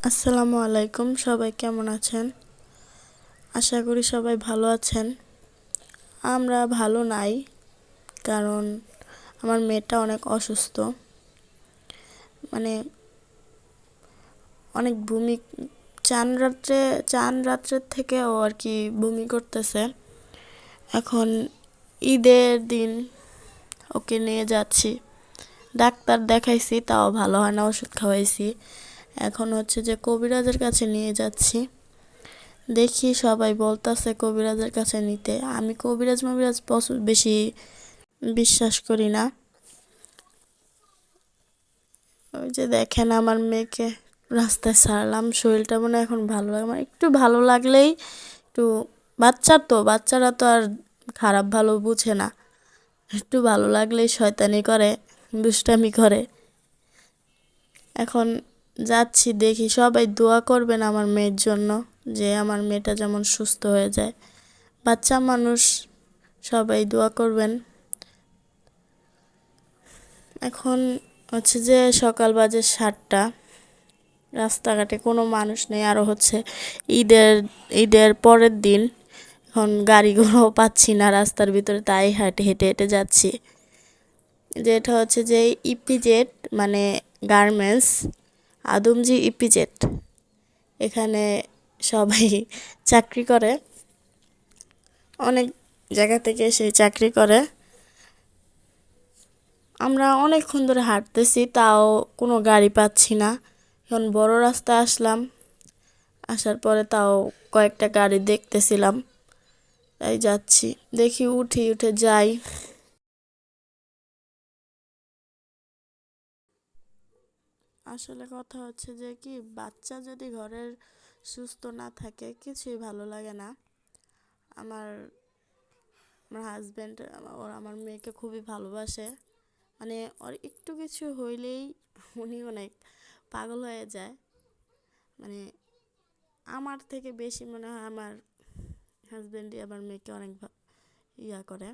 আসসালামু আলাইকুম, সবাই কেমন আছেন? আশা করি সবাই ভালো আছেন। আমরা ভালো নাই, কারণ আমার মেয়েটা অনেক অসুস্থ। মানে অনেক বমি, চান রাত্রের থেকে ও আর কি বমি করতেছে। এখন ঈদের দিন ওকে নিয়ে যাচ্ছি, ডাক্তার দেখাইছি, তাও ভালো হয় না, ওষুধ খাওয়াইছি। এখন হচ্ছে যে কবিরাজের কাছে নিয়ে যাচ্ছি। দেখি, সবাই বলতাছে কবিরাজের কাছে নিতে। আমি কবিরাজ মবিরাজ বেশি বিশ্বাস করি না। ওই যে দেখেন, আমার মেয়েকে রাস্তায় ছাড়লাম, শরীরটা মনে হয় এখন ভালো লাগে, মানে একটু ভালো লাগলেই একটু, বাচ্চারা তো আর খারাপ ভালো বুঝে না। একটু ভালো লাগলেই শয়তানি করে, দুষ্টামি করে। এখন যাচ্ছি, দেখি, সবাই দোয়া করবেন আমার মেয়ের জন্য, যে আমার মেয়েটা যেমন সুস্থ হয়ে যায়। বাচ্চা মানুষ, সবাই দোয়া করবেন। এখন হচ্ছে যে সকাল বাজে 7টা, রাস্তাঘাটে কোনো মানুষ নেই। আরও হচ্ছে ঈদের ঈদের পরের দিন, এখন গাড়িগুলো পাচ্ছি না রাস্তার ভিতরে, তাই হেঁটে হেঁটে হেঁটে যাচ্ছি। যেটা হচ্ছে যে ইপিজেড, মানে গার্মেন্টস, আদমজি ইপিজেড, এখানে সবাই চাকরি করে, অনেক জায়গা থেকে এসে চাকরি করে। আমরা অনেকক্ষণ ধরে হাঁটতেছি, তাও কোনো গাড়ি পাচ্ছি না। এখন বড় রাস্তায় আসলাম, আসার পরে তাও কয়েকটা গাড়ি দেখতেছিলাম, তাই যাচ্ছি। দেখি, উঠে যাই। আসলে কথা হচ্ছে যে কি, বাচ্চা যদি ঘরের সুস্থ না থাকে কিছুই ভালো লাগে না। আমার আমার হাজব্যান্ড আমার মেয়েকে খুবই ভালোবাসে। মানে ওর একটু কিছু হইলেই উনি অনেক পাগল হয়ে যায়। মানে আমার থেকে বেশি মনে হয় আমার হাজব্যান্ডই আমার মেয়েকে অনেক ইয়া করে।